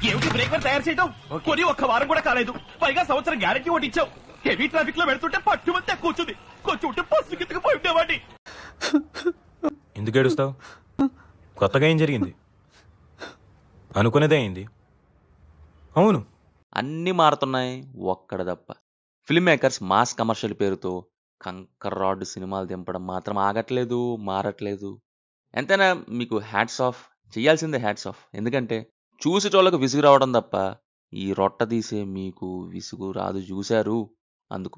ఏమిటి బ్రేకర్ తయారు చేయడం? కొని ఒక్క వారం కూడా కాలేదు, పైగా సంవత్సరం గ్యారెంటీ ఒకటి ఇచ్చావు. హెవీ ట్రాఫిక్ లో వెళ్తుంటే పట్టుమంతే కూర్చుంది, కొంచెం బస్సు కిందకి పోయి ఉండేవాడి. ఎందుకు ఏడుస్తావు? కొత్తగా ఏం జరిగింది? అనుకునేదే అయింది. అవును, అన్నీ మారుతున్నాయి, ఒక్కడ తప్ప. ఫిల్మ్ మేకర్స్ మాస్ కమర్షియల్ పేరుతో కంకర్ రాడ్ సినిమాలు దింపడం మాత్రం ఆగట్లేదు, మారట్లేదు. ఎంతైనా మీకు హ్యాట్స్ ఆఫ్, చేయాల్సిందే హ్యాట్స్ ఆఫ్. ఎందుకంటే చూసేటోళ్ళకు విసుగు రావడం తప్ప ఈ రొట్ట తీసే మీకు విసుగు రాదు. చూశారు అందుకు.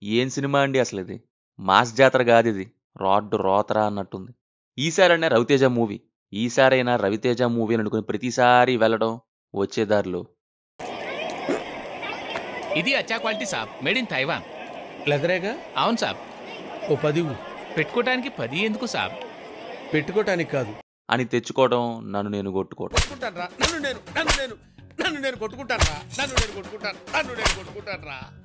ఏం సినిమా అండి అసలు ఇది? మాస్ జాతర కాదు ఇది, రాడ్డు రోతరా అన్నట్టుంది. ఈసారైనా రవితేజ మూవీ, ఈసారైనా రవితేజ మూవీ అని అనుకుని ప్రతిసారి వెళ్ళడం వచ్చేదారిలో ఇది అచ్చా క్వాలిటీ సాబ్, మేడ్ ఇన్ తైవాన్. లెదరేగా? అవును సాబ్. ఓ 10 పెట్టుకోవడానికి 10 ఎందుకు సాబ్? పెట్టుకోటానికి కాదు అని తెచ్చుకోవడం, నన్ను నేను కొట్టుకోవడం.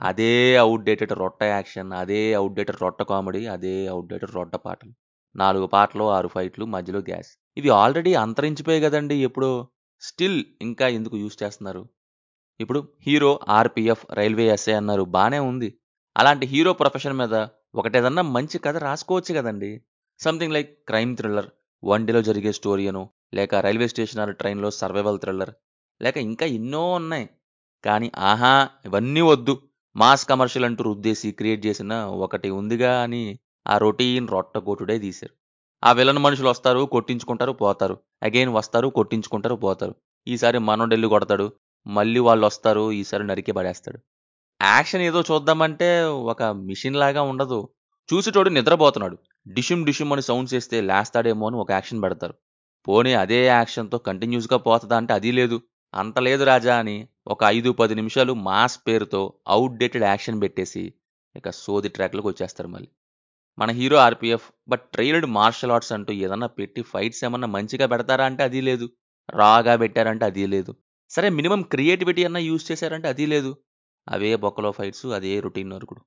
అదే అవుట్డేటెడ్ రొట్ట యాక్షన్, అదే అవుట్డేటెడ్ రొట్ట కామెడీ, అదే అవుట్డేటెడ్ రొట్ట పాటలు. 4 పాటలు, 6 ఫైట్లు, మధ్యలో గ్యాస్. ఇవి ఆల్రెడీ అంతరించిపోయాయి కదండి ఎప్పుడో. స్టిల్ ఇంకా ఎందుకు యూజ్ చేస్తున్నారు? ఇప్పుడు హీరో ఆర్పిఎఫ్ రైల్వే ఎస్ఐ అన్నారు, బానే ఉంది. అలాంటి హీరో ప్రొఫెషన్ మీద ఒకటేదన్నా మంచి కథ రాసుకోవచ్చు కదండి. Something like crime thriller, one డేలో జరిగే స్టోరీ అనో, లేక రైల్వే స్టేషన్ ఆర్ ట్రైన్లో సర్వైవల్ థ్రిల్లర్, లేక ఇంకా ఎన్నో ఉన్నాయి. కానీ ఆహా, ఇవన్నీ వద్దు, మాస్ కమర్షియల్ అంటూ రుద్దేసి క్రియేట్ చేసిన ఒకటి ఉందిగా అని ఆ రొటీన్ రొట్టగొట్టుడే తీశారు. ఆ విలన్ మనుషులు వస్తారు, కొట్టించుకుంటారు, పోతారు. అగైన్ వస్తారు, కొట్టించుకుంటారు, పోతారు. ఈసారి మనోడెల్లి కొడతాడు, మళ్ళీ వాళ్ళు వస్తారు, ఈసారి నరికి పడేస్తాడు. యాక్షన్ ఏదో చూద్దామంటే ఒక మిషన్ లాగా ఉండదు. చూసేటోడు నిద్రపోతున్నాడు, డిషుమ్ డిషుమ్ అని సౌండ్స్ వేస్తే లేస్తాడేమో అని ఒక యాక్షన్ పెడతారు. పోనీ అదే యాక్షన్తో కంటిన్యూస్గా పోతుందా అంటే అది లేదు. అంత లేదు రాజా అని ఒక 5-10 నిమిషాలు మాస్ పేరుతో అవుట్డేటెడ్ యాక్షన్ పెట్టేసి ఇక సోది ట్రాక్లకు వచ్చేస్తారు మళ్ళీ. మన hero RPF but trained martial arts అంటూ ఏదన్నా పెట్టి ఫైట్స్ ఏమన్నా మంచిగా పెడతారా అంటే అది లేదు. రాగా పెట్టారంటే అది లేదు. సరే మినిమం క్రియేటివిటీ అన్నా యూజ్ చేశారంటే అది లేదు. అవే బొక్కలో ఫైట్స్, అదే రొటీన్ నరుకుడు.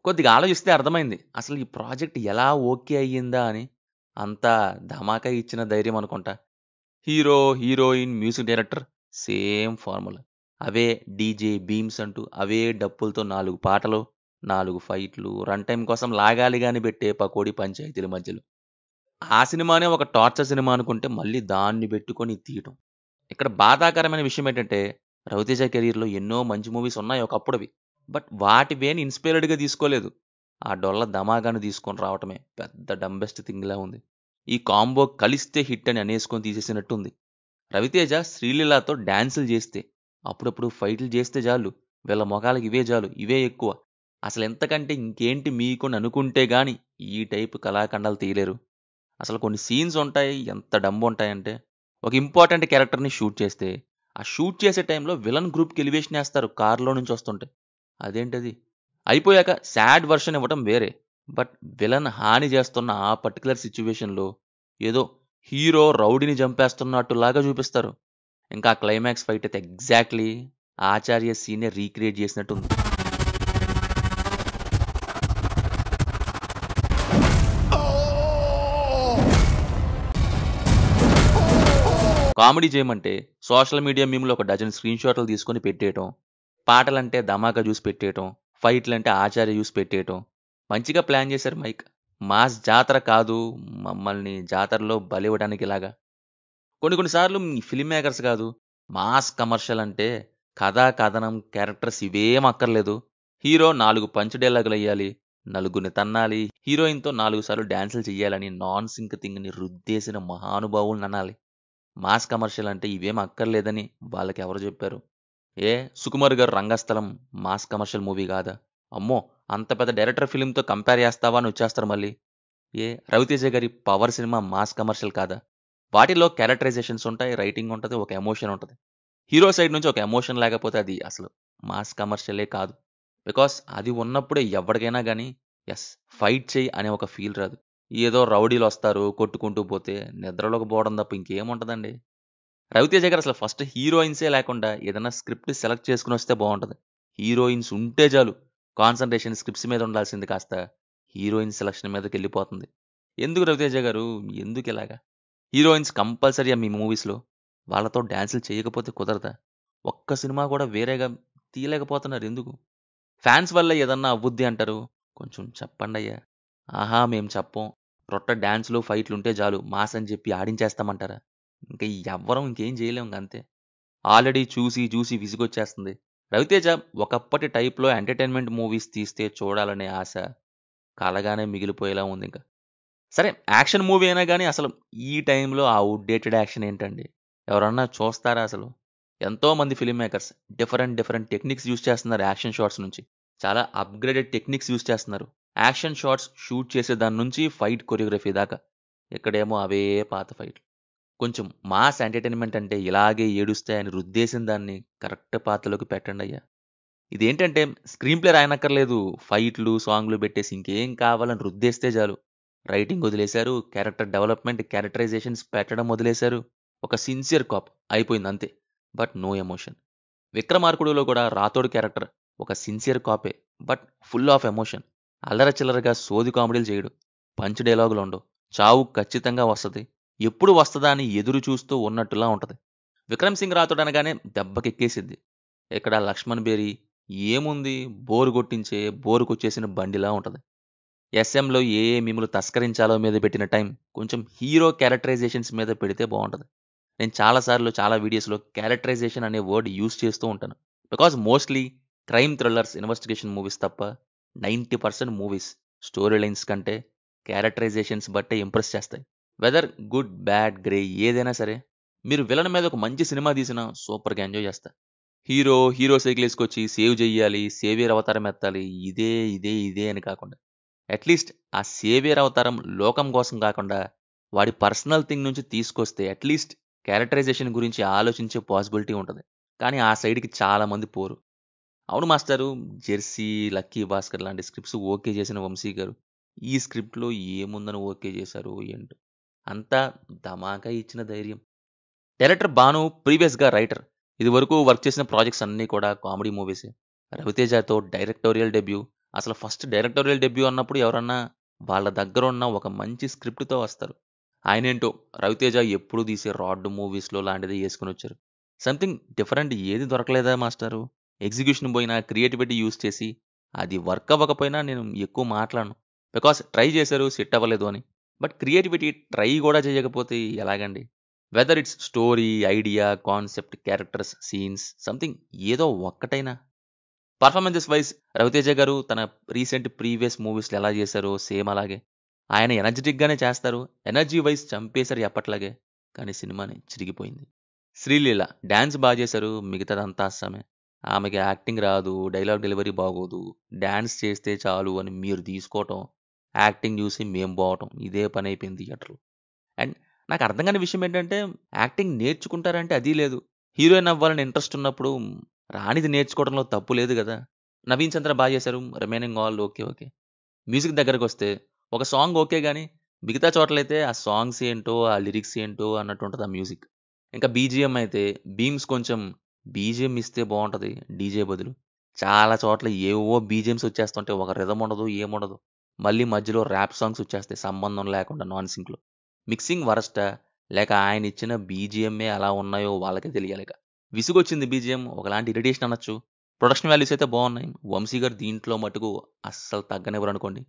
కొద్దిగా ఆలోచిస్తే అర్థమైంది అసలు ఈ ప్రాజెక్ట్ ఎలా ఓకే అయ్యిందా అని. అంతా ధమాకా ఇచ్చిన ధైర్యం అనుకుంటా. Hero, heroine, music director same formula. అవే డీజే బీమ్స్ అంటూ అవే డప్పులతో 4 పాటలు, 4 ఫైట్లు, రన్ టైం కోసం లాగాలి గాని పెట్టే పకోడీ పంచాయతీల మధ్యలో. ఆ సినిమానే ఒక టార్చర్ సినిమా అనుకుంటే మళ్ళీ దాన్ని పెట్టుకొని తీయటం. ఇక్కడ బాధాకరమైన విషయం ఏంటంటే రవితేజ కెరీర్లో ఎన్నో మంచి మూవీస్ ఉన్నాయి ఒకప్పుడువి. బట్ వాటి వేని ఇన్స్పైర్డ్గా తీసుకోలేదు. ఆ డొల్ల ధమాగాను తీసుకొని రావటమే పెద్ద డంబెస్ట్ థింగ్లా ఉంది. ఈ కాంబో కలిస్తే హిట్ అని అనేసుకొని తీసేసినట్టుంది. రవితేజ శ్రీలీలతో డ్యాన్సులు చేస్తే, అప్పుడప్పుడు ఫైట్లు చేస్తే చాలు, వీళ్ళ మొఖాలకి ఇవే చాలు, ఇవే ఎక్కువ. అసలు ఎంతకంటే ఇంకేంటి మీకు అని అనుకుంటే గాని ఈ టైపు కళాఖండాలు తీయలేరు. అసలు కొన్ని సీన్స్ ఉంటాయి, ఎంత డంబు ఉంటాయంటే ఒక ఇంపార్టెంట్ క్యారెక్టర్ని షూట్ చేస్తే ఆ షూట్ చేసే టైంలో విలన్ గ్రూప్కి ఎలివేషన్ వేస్తారు కారులో నుంచి వస్తుంటే. అదేంటది? అయిపోయాక సాడ్ వర్షన్ ఇవ్వటం వేరే. బట్ విలన్ హాని చేస్తున్న ఆ పర్టికులర్ సిచ్యువేషన్లో ఏదో హీరో రౌడీని చంపేస్తున్నట్టులాగా చూపిస్తారు. ఇంకా క్లైమాక్స్ ఫైట్ అయితే ఎగ్జాక్ట్లీ ఆచార్య సీనే రీక్రియేట్ చేసినట్టుంది. కామెడీ చేయమంటే సోషల్ మీడియా మీమ్లో ఒక డజన్ స్క్రీన్ షాట్లు తీసుకొని పెట్టేయటం, పాటలంటే ధమాకా చూసి పెట్టేయటం, ఫైట్లంటే ఆచార్య చూసి పెట్టేయటం. మంచిగా ప్లాన్ చేశారు మైక్. మాస్ జాతర కాదు, మమ్మల్ని జాతరలో బలివ్వడానికి ఇలాగా. కొన్నిసార్లు మీ ఫిల్మ్ మేకర్స్ కాదు, మాస్ కమర్షియల్ అంటే కథా కథనం క్యారెక్టర్స్ ఇవేం అక్కర్లేదు. హీరో 4 పంచ్ డైలాగులు వేయాలి, నలుగురిని తన్నాలి, హీరోయిన్తో 4 సార్లు డ్యాన్సులు చెయ్యాలని నాన్ సింక్ థింగ్ని రుద్దేసిన మహానుభావులను అనాలి. మాస్ కమర్షియల్ అంటే ఇవేం అక్కర్లేదని వాళ్ళకి ఎవరు చెప్పారు? సుకుమార్ గారు రంగస్థలం మాస్ కమర్షియల్ మూవీ కాదా? అమ్మో, అంత పెద్ద డైరెక్టర్ ఫిలింతో కంపేర్ చేస్తావా అని వచ్చేస్తారు మళ్ళీ. రవితేజ గారి పవర్ సినిమా మాస్ కమర్షియల్ కాదా? వాటిలో క్యారెక్టరైజేషన్స్ ఉంటాయి, రైటింగ్ ఉంటుంది, ఒక ఎమోషన్ ఉంటుంది. హీరో సైడ్ నుంచి ఒక ఎమోషన్ లేకపోతే అది అసలు మాస్ కమర్షియలే కాదు. బికాస్ అది ఉన్నప్పుడే ఎవరికైనా కానీ ఎస్ ఫైట్ చేయి అనే ఒక ఫీల్ రాదు. ఏదో రౌడీలు వస్తారు, కొట్టుకుంటూ పోతే నిద్రలోకి పోవడం తప్ప ఇంకేముంటుందండి. రవితేజ గారు అసలు ఫస్ట్ హీరోయిన్సే లేకుండా ఏదైనా స్క్రిప్ట్ సెలెక్ట్ చేసుకుని వస్తే బాగుంటుంది. హీరోయిన్స్ ఉంటే చాలు. కాన్సన్ట్రేషన్ స్క్రిప్ట్స్ మీద ఉండాల్సింది కాస్త హీరోయిన్ సెలక్షన్ మీదకి వెళ్ళిపోతుంది. ఎందుకు రవితేజ గారు, ఎందుకు ఇలాగా? హీరోయిన్స్ కంపల్సరీ మీ మూవీస్లో వాళ్ళతో డాన్సులు చేయకపోతే కుదరదా? ఒక్క సినిమా కూడా వేరేగా తీయలేకపోతున్నారు ఎందుకు? ఫ్యాన్స్ వల్ల ఏదన్నా అవ్వుద్ది అంటారు. కొంచెం చెప్పండయ్యా. ఆహా! మేం చెప్పం. రొట్ట డాన్సులు, ఫైట్లుంటే చాలు మాస్ అని చెప్పి ఆడించేస్తామంటారా? ఇంక ఎవ్వరం ఇంకేం చేయలేం ఇంకంతే. ఆల్రెడీ చూసి చూసి విసుగొచ్చేస్తుంది. రవితేజ ఒకప్పటి టైప్‌లో ఎంటర్‌టైన్‌మెంట్ మూవీస్ తీస్తే చూడాలనే ఆశ కలగానే మిగిలిపోయేలా ఉందింక. సరే యాక్షన్ మూవీ అయినా గానీ అసలు ఈ టైంలో ఆ ఔట్‌డేటెడ్ యాక్షన్ ఏంటండి? ఎవరన్నా చూస్తారా అసలు? ఎంతోమంది film makers different techniques use చేస్తున్నారు యాక్షన్ షాట్స్ నుంచి. చాలా అప్‌గ్రేడెడ్ టెక్నిక్స్ యూజ్ చేస్తున్నారు. యాక్షన్ షాట్స్ షూట్ చేసే దాని నుంచి ఫైట్ కొరియోగ్రఫీ దాకా. ఇక్కడేమో అవే పాత ఫైట్‌లు. కొంచెం మాస్ ఎంటర్‌టైన్‌మెంట్ అంటే ఇలాగే ఏడుస్తాయని రుద్దేసిన దాన్ని కరెక్ట్ పాత్రలోకి పెట్టండయ్యా. ఇదేంటంటే స్క్రీన్ ప్లే రాయనక్కర్లేదు. ఫైట్‌లు, సాంగ్‌లు పెట్టేసి ఇంకేం కావాలని రుద్దేస్తే చాలు. రైటింగ్ వదిలేశారు. క్యారెక్టర్ డెవలప్‌మెంట్, క్యారెక్టరైజేషన్స్ పెట్టడం వదిలేశారు. ఒక సిన్సియర్ కాప్ అయిపోయింది అంతే. But no emotion. 'విక్రమార్కుడులో' కూడా రాథోడ్ క్యారెక్టర్ ఒక సిన్సియర్ కాపే. But full of emotion. అల్లర చిల్లరగా సోది కామెడీలు చేయడు. పంచ్ డైలాగులుండవు. చావు ఖచ్చితంగా వస్తది. ఎప్పుడు వస్తదా అని ఎదురు చూస్తూ ఉన్నట్టులా ఉంటది. 'విక్రమ్ సింగ్ రాథోడ్' అనగానే దెబ్బకెక్కేసిద్ది. ఇక్కడ 'లక్ష్మణ్ బేరి' ఏముంది బోరు కొట్టించే బోరుకొచ్చేసిన బండిలా ఉంటది. ఎస్ఎంలో ఏ ఏ మీములు తస్కరించాలో మీద పెట్టిన టైం కొంచెం హీరో క్యారెక్టరైజేషన్స్ మీద పెడితే బాగుంటది. నేను చాలా సార్లు చాలా వీడియోస్‌లో క్యారెక్టరైజేషన్ అనే వర్డ్ యూజ్ చేస్తూ ఉంటాను. Because mostly crime thrillers, investigation movies తప్ప 90% మూవీస్ స్టోరీ లైన్స్ కంటే క్యారెక్టరైజేషన్స్ బట్టే ఇంప్రెస్ చేస్తాయి. వెదర్ గుడ్, బ్యాడ్, గ్రే ఏదైనా సరే మీరు విలన్ మీద ఒక మంచి సినిమా తీసినా సూపర్‌గా ఎంజాయ్ చేస్తా. హీరో సైకిల్ ఏసుకొచ్చి సేవ్ చెయ్యాలి, సేవియర్ అవతారం ఎత్తాలి ఇదే అని కాకుండా అట్‌లీస్ట్ ఆ సేవియర్ అవతారం లోకం కోసం కాకుండా వాడి పర్సనల్ థింగ్ నుంచి తీసుకొస్తే అట్‌లీస్ట్ క్యారెక్టరైజేషన్ గురించి ఆలోచించే పాసిబిలిటీ ఉంటది. కానీ ఆ సైడ్‌కి చాలా మంది పోరు. అవును మాస్టారు 'జెర్సీ', 'లక్కీ భాస్కర్' లాంటి స్క్రిప్ట్స్ ఓకే చేసిన వంశీ గారు ఈ స్క్రిప్ట్‌లో ఏముందని ఓకే చేశారో ఏంటో? అంతా ధమాకా ఇచ్చిన ధైర్యం. డైరెక్టర్ భాను ప్రీవియస్‌గా రైటర్. ఇదివరకు వర్క్ చేసిన ప్రాజెక్ట్స్ అన్నీ కూడా కామెడీ మూవీసే. 'రవితేజ'తో డైరెక్టోరియల్ డెబ్యూ. అసలు ఫస్ట్ డైరెక్టోరియల్ డెబ్యూ అన్నప్పుడు ఎవరన్నా వాళ్ళ దగ్గరున్న ఒక మంచి స్క్రిప్ట్‌తో వస్తారు. ఆయనేంటో 'రవితేజ' ఎప్పుడు తీసే రాడ్ మూవీస్‌లో లాంటిదే యేసుకొనొచ్చారు. సంథింగ్ డిఫరెంట్ ఏది దొరకలేదా మాస్టారు? ఎగ్జిక్యూషన్ పోయినా క్రియేటివిటీ యూజ్ చేసి అది వర్క్ అవ్వకపోయినా నేను ఎక్కువ మాట్లాడను. బికాజ్ ట్రై చేశారు సెట్ అవ్వలేదు అని. బట్ క్రియేటివిటీ ట్రై కూడా చేయకపోతే ఎలాగండి? Whether it's story, idea, concept, characters, scenes something ఏదో ఒక్కటైనా. పర్ఫార్మెన్సెస్ వైస్ 'రవితేజ' గారు తన రీసెంట్ ప్రీవియస్ మూవీస్‌లో ఎలా చేశారో సేమ్ అలాగే. ఆయన ఎనర్జిటిక్‌గానే చేస్తారు. ఎనర్జీ వైస్ చంపేశారు ఎప్పట్లాగే. కానీ సినిమానే చిరిగిపోయింది. 'శ్రీలీల' డాన్స్ చేశారు. మిగతాదంతా అస్సమే. ఆమెకి యాక్టింగ్ రాదు. డైలాగ్ డెలివరీ బాగోదు. డాన్స్ చేస్తే చాలు అని మీరు తీసుకోవటం, యాక్టింగ్ చూసి మేము పోవటం ఇదే పనైపోయింది థియేటర్‌లో. అండ్ నాకు అర్థం కాని విషయం ఏంటంటే యాక్టింగ్ నేర్చుకుంటారంటే అది లేదు. హీరోయిన్ అవ్వాలని ఇంట్రెస్ట్ ఉన్నప్పుడు రానిది నేర్చుకోవడంలో తప్పు లేదు గదా! 'నవీన్ చంద్ర' చేశారు. Remaining all okay. మ్యూజిక్ దగ్గరకొస్తే ఒక సాంగ్ ఓకే గానీ, మిగతా చోట్లయితే ఆ సాంగ్స్ ఏంటో, ఆ లిరిక్స్ ఏంటో అన్నట్టుంటది ఆ మ్యూజిక్. ఇంకా బీజీఎం అయితే బీమ్స్ కొంచెం బీజీఎం ఇస్తే బావుంటది డీజే బదులు. చాలా చోట్ల ఏవేవో బీజీఎమ్స్ వచ్చేస్తుంటాయి. ఒక రిథమ్ ఉండదు, ఏముండదు. మళ్ళీ మధ్యలో ర్యాప్ సాంగ్స్ వచ్చేస్తాయి సంబంధం లేకుండా నాన్ సింక్‌లో. మిక్సింగ్ వరస్టా? లేక ఆయనిచ్చిన బీజీఎమ్మే అలా ఉన్నాయో వాళ్ళకే తెలియాలిక. విసుగొచ్చింది బీజీఎం. ఒకలాంటి ఇరిటేషన్ అనొచ్చు. ప్రొడక్షన్ వాల్యూస్ అయితే బావున్నాయి. వంశీ గారు దీంట్లో మటుకు అస్సలు తగ్గనివ్వరనుకోండి.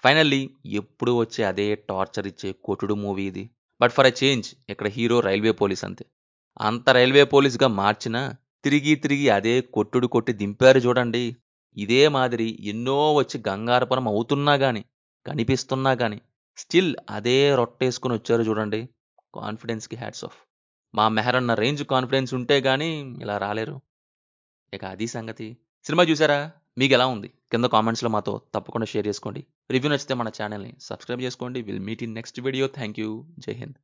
ఫైనల్లీ ఎప్పుడూ వచ్చే అదే టార్చర్ ఇచ్చే కొట్టుడు మూవీ ఇది. బట్ ఫర్ ఎ చేంజ్ ఇక్కడ హీరో రైల్వే పోలీస్ అంతే. అంత రైల్వే పోలీస్‌గా మార్చినా తిరిగి అదే కొట్టుడు కొట్టి దింపారు చూడండి. ఇదే మాదిరి ఎన్నో వచ్చి గంగారపురం అవుతున్నా గాని, కనిపిస్తున్నా గాని స్టిల్ అదే రొట్టేసుకొని వచ్చారు చూడండి. కాన్ఫిడెన్స్‌కి హ్యాట్స్ ఆఫ్. మా మెహరన్న రేంజ్ కాన్ఫిడెన్స్ ఉంటే గాని ఇలా రాలేరు. ఇక అది సంగతి. సినిమా చూసారా? మీకెలా ఉంది? కింద కామెంట్స్‌లో మాతో తప్పకుండా షేర్ చేసుకోండి. రివ్యూ నచ్చితే మన ఛానెల్‌ని సబ్స్క్రైబ్ చేసుకోండి. Will meet in next video. Thank you. జై హింద్.